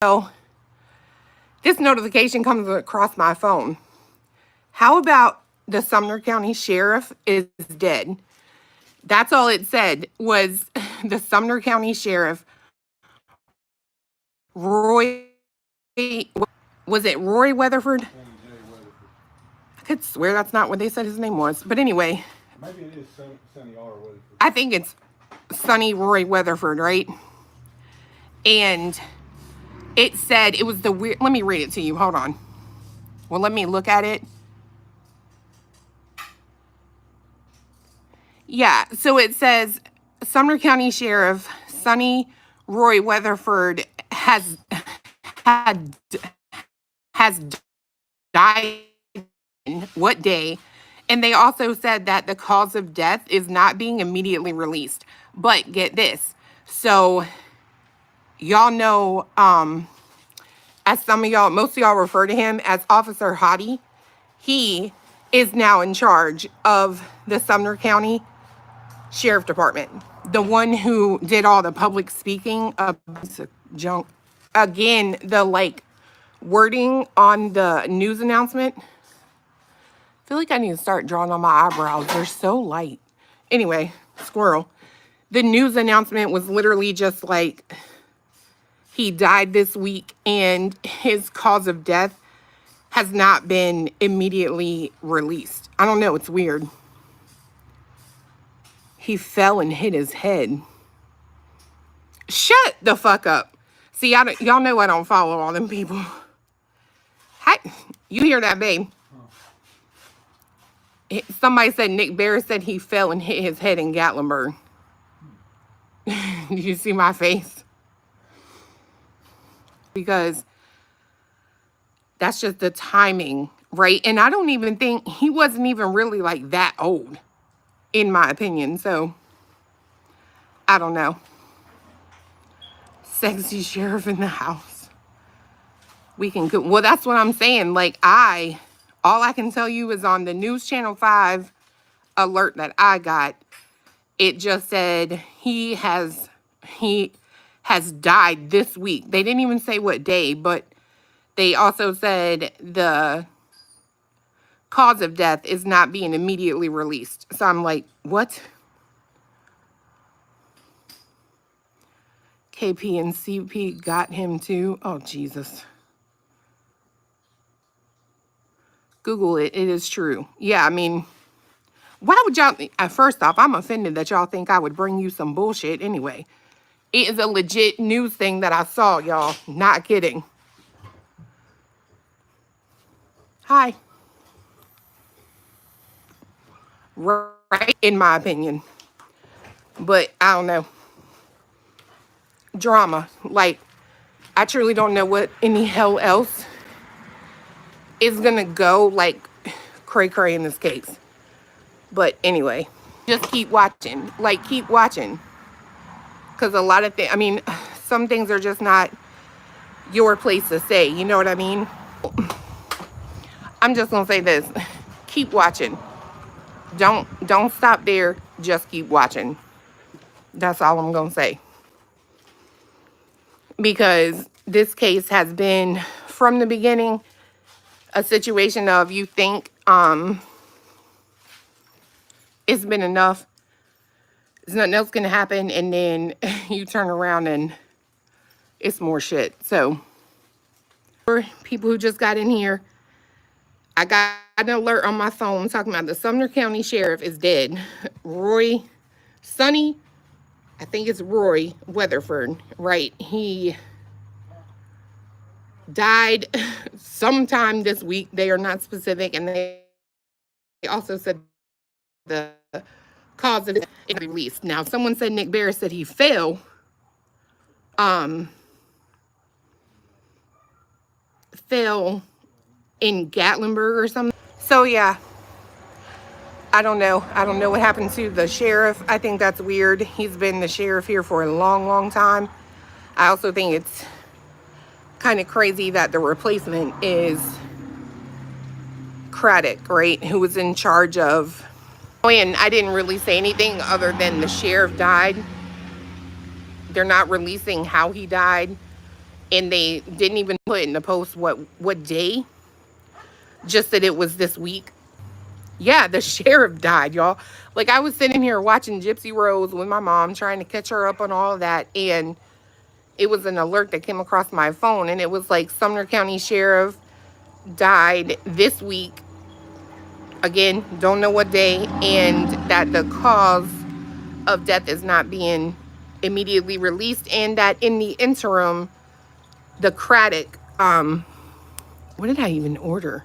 So this notification comes across my phone. How about the Sumner County Sheriff is dead? That's all it said was the Sumner County Sheriff, Roy, was it Roy Weatherford? I could swear that's not what they said his name was. But anyway. Maybe it is Sonny R. Weatherford. I think it's Sonny Roy Weatherford, right? And it said it was the weird, let me read it to you. Hold on. Well, let me look at it. Yeah, so it says Sumner County Sheriff Sonny Roy Weatherford has died. What day? And they also said that the cause of death is not being immediately released. But get this. So y'all know, as some of y'all, most of y'all refer to him as Officer Hottie. He is now in charge of the Sumner County Sheriff Department. The one who did all the public speaking of junk. Again, the like wording on the news announcement. I feel like I need to start drawing on my eyebrows. They're so light. Anyway, squirrel. The news announcement was literally just like, he died this week and his cause of death has not been immediately released. I don't know. It's weird. He fell and hit his head. Shut the fuck up. See, y'all know I don't follow all them people. Hi, you hear that, babe? Somebody said Nick Barris said he fell and hit his head in Gatlinburg. Did you see my face? Because that's just the timing, right? And I don't even think, he wasn't even really like that old, in my opinion. So, I don't know. Sexy sheriff in the house. We can go. Well, that's what I'm saying. Like, all I can tell you is on the News Channel 5 alert that I got, it just said he has died this week. They didn't even say what day, but they also said the cause of death is not being immediately released. So I'm like, what? KP and CP got him too. Oh, Jesus. Google it. It is true. Yeah, I mean, why would y'all... First off, I'm offended that y'all think I would bring you some bullshit anyway. It is a legit news thing that I saw, y'all. Not kidding. Hi. Right, in my opinion. But I don't know. Drama. Like, I truly don't know what any hell else is gonna go like cray-cray in this case. But anyway, just keep watching. Like, keep watching. Because a lot of things, I mean, some things are just not your place to say. You know what I mean? I'm just gonna say this. Keep watching. Don't stop there. Just keep watching. That's all I'm gonna say. Because this case has been, from the beginning, a situation of you think it's been enough. There's nothing else gonna happen, and then you turn around and it's more shit. So, for people who just got in here, I got an alert on my phone talking about the Sumner County Sheriff is dead. Sonny, I think it's Roy Weatherford, right? He died sometime this week. They are not specific, and they also said the cause of it is released. Now, someone said Nick Barris said he fell. Fell in Gatlinburg or something. So yeah, I don't know. I don't know what happened to the sheriff. I think that's weird. He's been the sheriff here for a long, long time. I also think it's kind of crazy that the replacement is Craddock, right? Who was in charge of... Oh, and I didn't really say anything other than the sheriff died. They're not releasing how he died. and they didn't even put in the post what day, just that it was this week. Yeah, the sheriff died, y'all. Like, I was sitting here watching Gypsy Rose with my mom, trying to catch her up on all of that, and it was an alert that came across my phone, and it was like Sumner County Sheriff died this week. Again, don't know what day, and that the cause of death is not being immediately released, and that in the interim, the Craddock, what did I even order?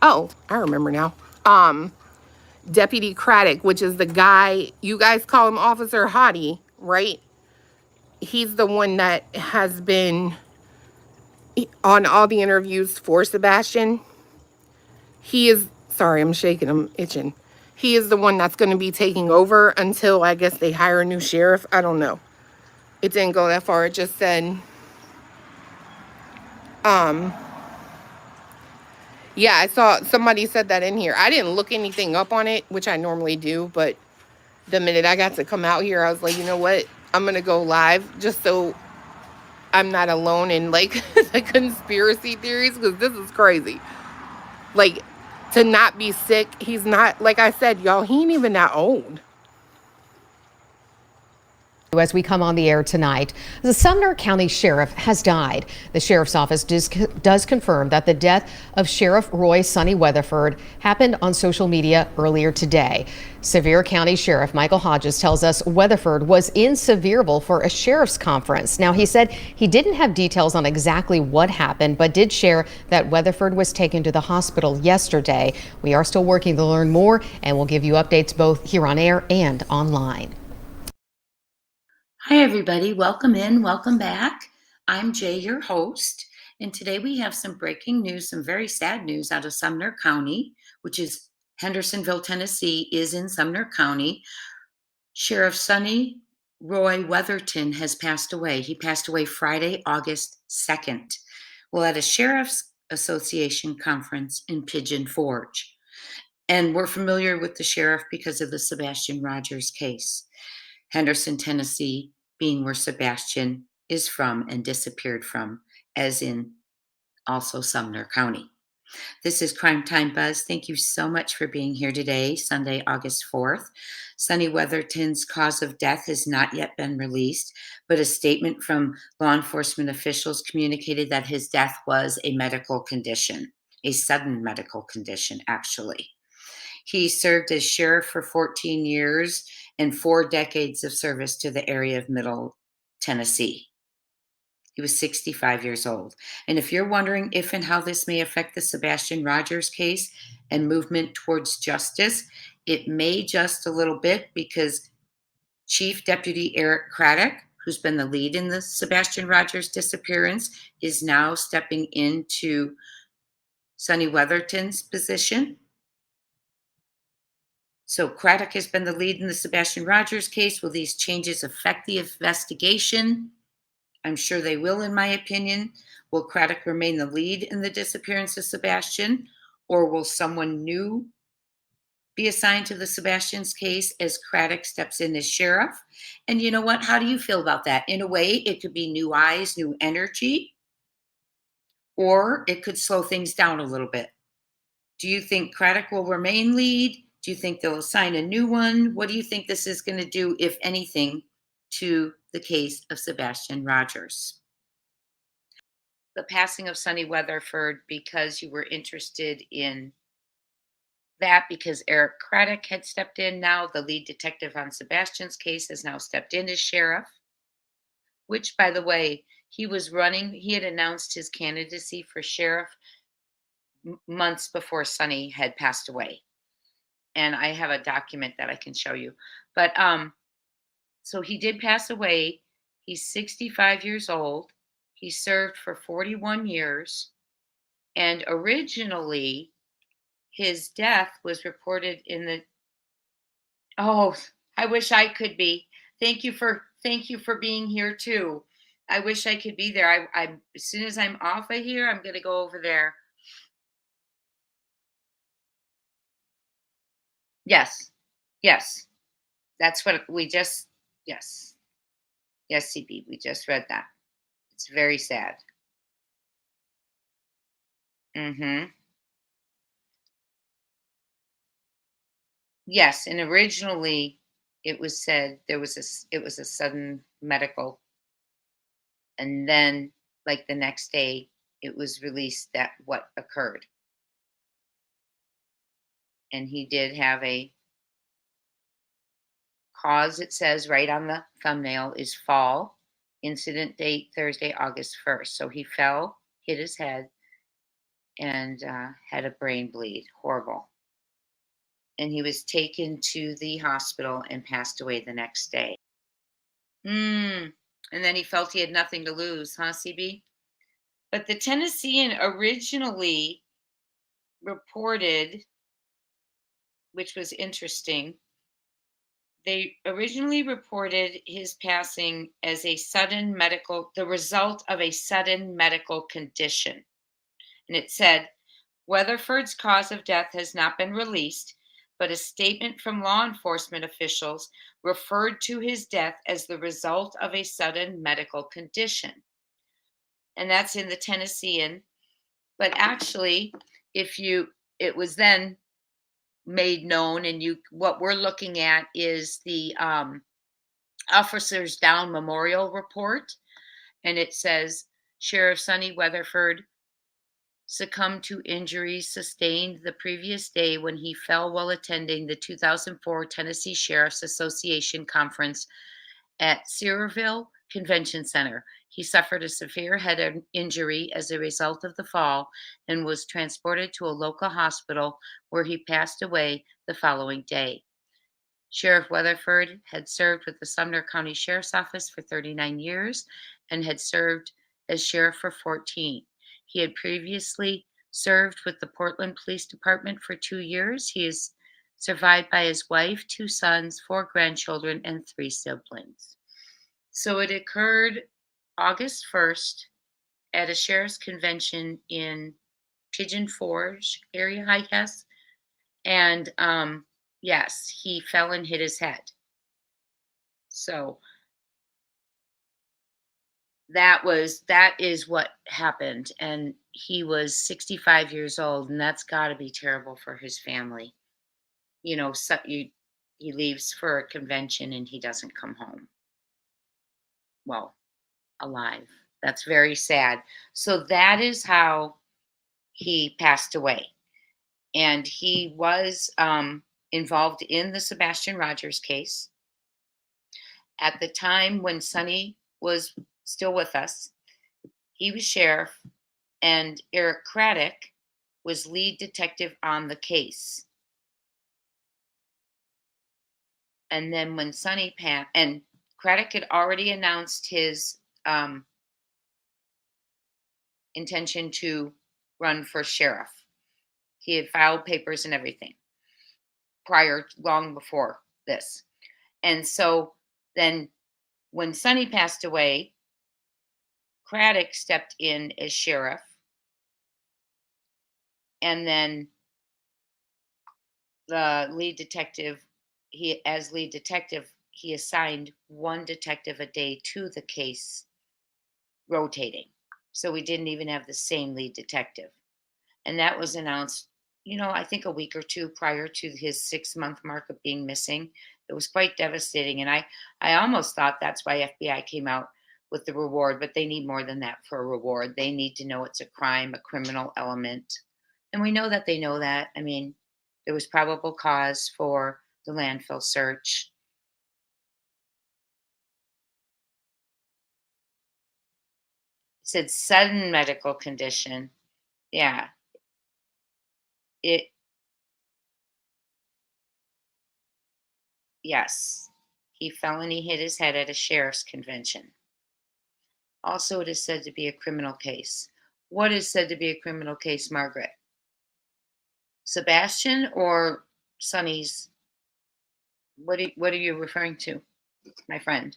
Oh, I remember now. Deputy Craddock, which is the guy, you guys call him Officer Hottie, right? He's the one that has been on all the interviews for Sebastian. He is, sorry, I'm shaking, I'm itching. He is the one that's going to be taking over until I guess they hire a new sheriff. I don't know. It didn't go that far. It just said, yeah, I saw somebody said that in here. I didn't look anything up on it, which I normally do, but the minute I got to come out here, I was like, you know what? I'm going to go live just so I'm not alone in like the conspiracy theories, because this is crazy. Like, to not be sick, he's not, like I said, y'all, he ain't even that old. As we come on the air tonight, the Sumner County Sheriff has died. The Sheriff's Office does confirm that the death of Sheriff Roy Sonny Weatherford happened on social media earlier today. Sevier County Sheriff Michael Hodges tells us Weatherford was in Sevierville for a sheriff's conference. Now, he said he didn't have details on exactly what happened, but did share that Weatherford was taken to the hospital yesterday. We are still working to learn more, and we'll give you updates both here on air and online. Hi, everybody. Welcome in. Welcome back. I'm Jay, your host. And today we have some breaking news, some very sad news out of Sumner County, which is Hendersonville, Tennessee, is in Sumner County. Sheriff Sonny Roy Weatherton has passed away. He passed away Friday, August 2nd, well, at a Sheriff's Association conference in Pigeon Forge. And we're familiar with the sheriff because of the Sebastian Rogers case. Henderson, Tennessee, being where Sebastian is from and disappeared from, as in also Sumner County. This is Crime Time Buzz. Thank you so much for being here today, Sunday, August 4th. Sonny Weatherton's cause of death has not yet been released, but a statement from law enforcement officials communicated that his death was a medical condition, a sudden medical condition, actually. He served as sheriff for 14 years and 4 decades of service to the area of Middle Tennessee. He was 65 years old. And if you're wondering if and how this may affect the Sebastian Rogers case and movement towards justice, it may just a little bit, because Chief Deputy Eric Craddock, who's been the lead in the Sebastian Rogers disappearance, is now stepping into Sonny Weatherton's position. So Craddock has been the lead in the Sebastian Rogers case. Will these changes affect the investigation? I'm sure they will, in my opinion. Will Craddock remain the lead in the disappearance of Sebastian, or will someone new be assigned to the Sebastian's case as Craddock steps in as sheriff? And you know what? How do you feel about that? In a way, it could be new eyes, new energy, or it could slow things down a little bit. Do you think Craddock will remain lead? Do you think they'll assign a new one? What do you think this is going to do, if anything, to the case of Sebastian Rogers? The passing of Sonny Weatherford, because you were interested in that, because Eric Craddock had stepped in. Now the lead detective on Sebastian's case has now stepped in as sheriff, which, by the way, he had announced his candidacy for sheriff months before Sonny had passed away. And I have a document that I can show you. But so he did pass away. He's 65 years old. He served for 41 years. And originally, his death was reported in the, oh, I wish I could be. Thank you for being here too. I wish I could be there. I as soon as I'm off of here, I'm going to go over there. Yes. Yes. That's what we just, yes. Yes, CB, we just read that. It's very sad. Mm-hmm. Yes, and originally it was said it was a sudden medical, and then like the next day it was released that what occurred, and he did have a cause. It says right on the thumbnail is fall, incident date Thursday, August 1st. So he fell, hit his head, and had a brain bleed. Horrible. And he was taken to the hospital and passed away the next day. Mm. And then he felt he had nothing to lose, huh, CB? But the Tennessean originally reported, which was interesting, they originally reported his passing as the result of a sudden medical condition. And it said, Weatherford's cause of death has not been released, but a statement from law enforcement officials referred to his death as the result of a sudden medical condition. And that's in the Tennessean. But actually, it was then made known, and what we're looking at is the Officers Down Memorial Report, and it says Sheriff Sonny Weatherford succumbed to injuries sustained the previous day when he fell while attending the 2004 Tennessee Sheriff's Association conference at Cedarville Convention Center. He suffered a severe head injury as a result of the fall and was transported to a local hospital where he passed away the following day. Sheriff Weatherford had served with the Sumner County Sheriff's Office for 39 years and had served as sheriff for 14. He had previously served with the Portland Police Department for 2 years. He is survived by his wife, 2 sons, 4 grandchildren, and 3 siblings. So it occurred August 1st at a sheriff's convention in Pigeon Forge area, I guess. And yes, he fell and hit his head. So that is what happened, and he was 65 years old, and that's got to be terrible for his family. He leaves for a convention and he doesn't come home. Well, alive. That's very sad. So that is how he passed away. And he was involved in the Sebastian Rogers case. At the time when Sonny was still with us, he was sheriff, and Eric Craddock was lead detective on the case. And then when Sonny passed, and Craddock had already announced his intention to run for sheriff. He had filed papers and everything long before this. And so then when Sonny passed away, Craddock stepped in as sheriff. And then the lead detective, he assigned one detective a day to the case, rotating. So we didn't even have the same lead detective. And that was announced, I think a week or two prior to his 6-month mark of being missing. It was quite devastating. And I almost thought that's why FBI came out with the reward, but they need more than that for a reward. They need to know it's a crime, a criminal element. And we know that they know that. I mean, there was probable cause for the landfill search. It said sudden medical condition. Yeah. Yes. He fell and he hit his head at a sheriff's convention. Also, it is said to be a criminal case. What is said to be a criminal case, Margaret? Sebastian or Sonny's? What are you referring to, my friend?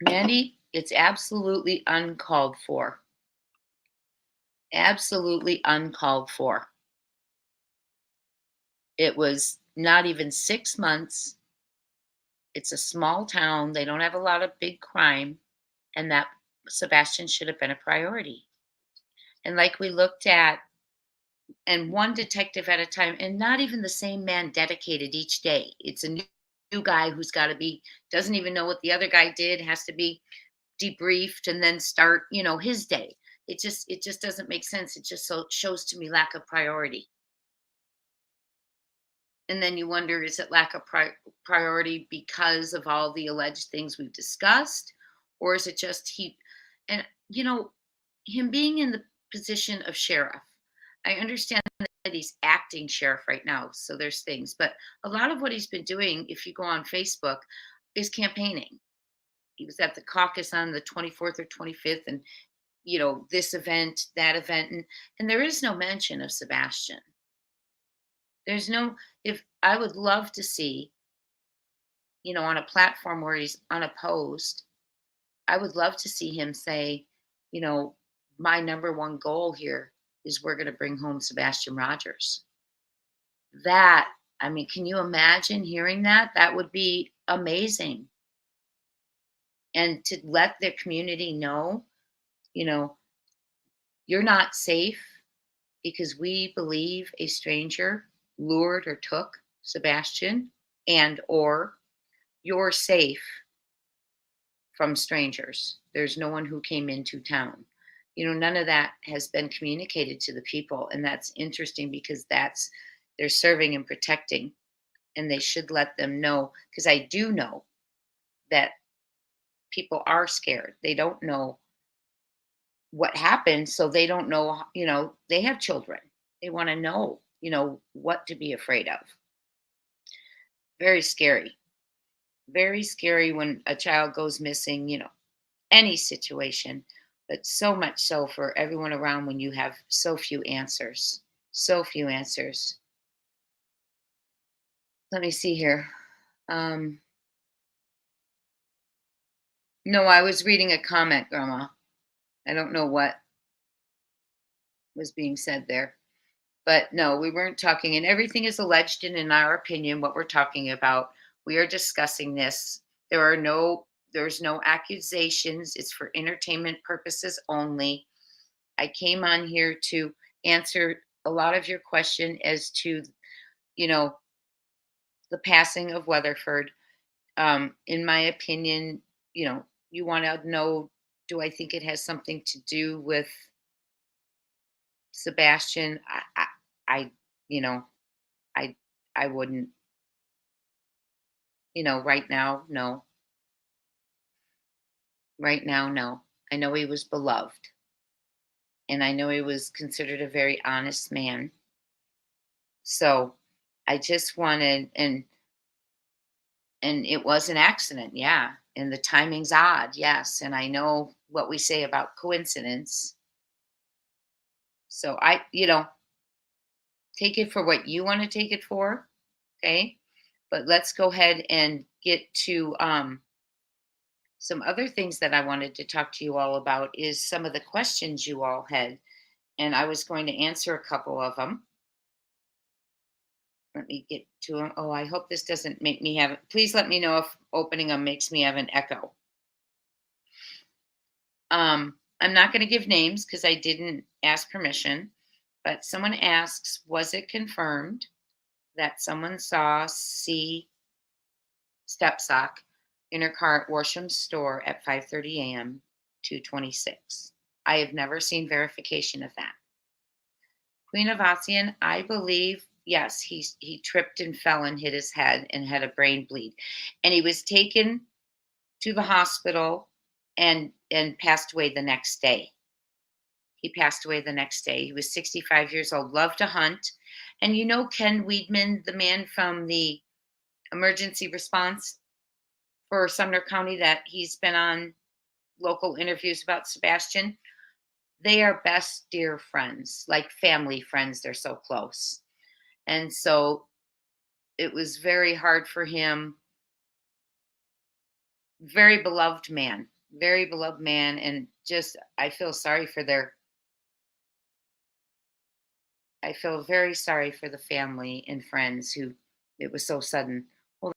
Mandy, it's absolutely uncalled for. Absolutely uncalled for. It was not even 6 months It's a small town. They don't have a lot of big crime, and that Sebastian should have been a priority. And like we looked at, and one detective at a time, and not even the same man dedicated each day. It's a new guy who's got to be, doesn't even know what the other guy did, has to be debriefed and then start, his day. It just doesn't make sense. It just so shows to me lack of priority. And then you wonder, is it lack of priority because of all the alleged things we've discussed, or is it just and him being in the position of sheriff? I understand that he's acting sheriff right now, so there's things, but a lot of what he's been doing, if you go on Facebook, is campaigning. He was at the caucus on the 24th or 25th, and this event, that event, and there is no mention of Sebastian. There's no, if I would love to see, on a platform where he's unopposed, I would love to see him say, my number one goal here is we're going to bring home Sebastian Rogers. That, I mean, can you imagine hearing that? That would be amazing. And to let the community know, you're not safe because we believe a stranger lured or took Sebastian, and or you're safe from strangers. There's no one who came into town. None of that has been communicated to the people. And that's interesting because they're serving and protecting. And they should let them know, because I do know that people are scared. They don't know what happened. So they don't know, they have children. They want to know, what to be afraid of. Very scary. Very scary when a child goes missing, any situation, but so much so for everyone around when you have so few answers. So few answers. Let me see here. No, I was reading a comment, Grandma. I don't know what was being said there. But no, we weren't talking, and everything is alleged, and in our opinion, what we're talking about, we are discussing this. There's no accusations. It's for entertainment purposes only. I came on here to answer a lot of your question as to, the passing of Weatherford. In my opinion, you want to know, do I think it has something to do with Sebastian? I you know, I I wouldn't, right now, no. Right now, no. I know he was beloved, and I know he was considered a very honest man. So I just wanted, and it was an accident, yeah. And the timing's odd, yes. And I know what we say about coincidence. So take it for what you want to take it for, okay? But let's go ahead and get to some other things that I wanted to talk to you all about is some of the questions you all had, and I was going to answer a couple of them. Let me get to them. Oh, I hope this doesn't make me have. Please let me know if opening them makes me have an echo. I'm not going to give names because I didn't ask permission, but someone asks, was it confirmed that someone saw C. Stepsock in her car at Worsham's store at 5:30 a.m. 2/26? I have never seen verification of that. Queen of Ossian, I believe, yes, he tripped and fell and hit his head and had a brain bleed. And he was taken to the hospital and passed away the next day. He passed away the next day. He was 65 years old, loved to hunt. And Ken Weedman, the man from the emergency response for Sumner County, that he's been on local interviews about Sebastian. They are best dear friends, like family friends. They're so close. And so it was very hard for him. Very beloved man. And just, I feel very sorry for the family and friends who, it was so sudden.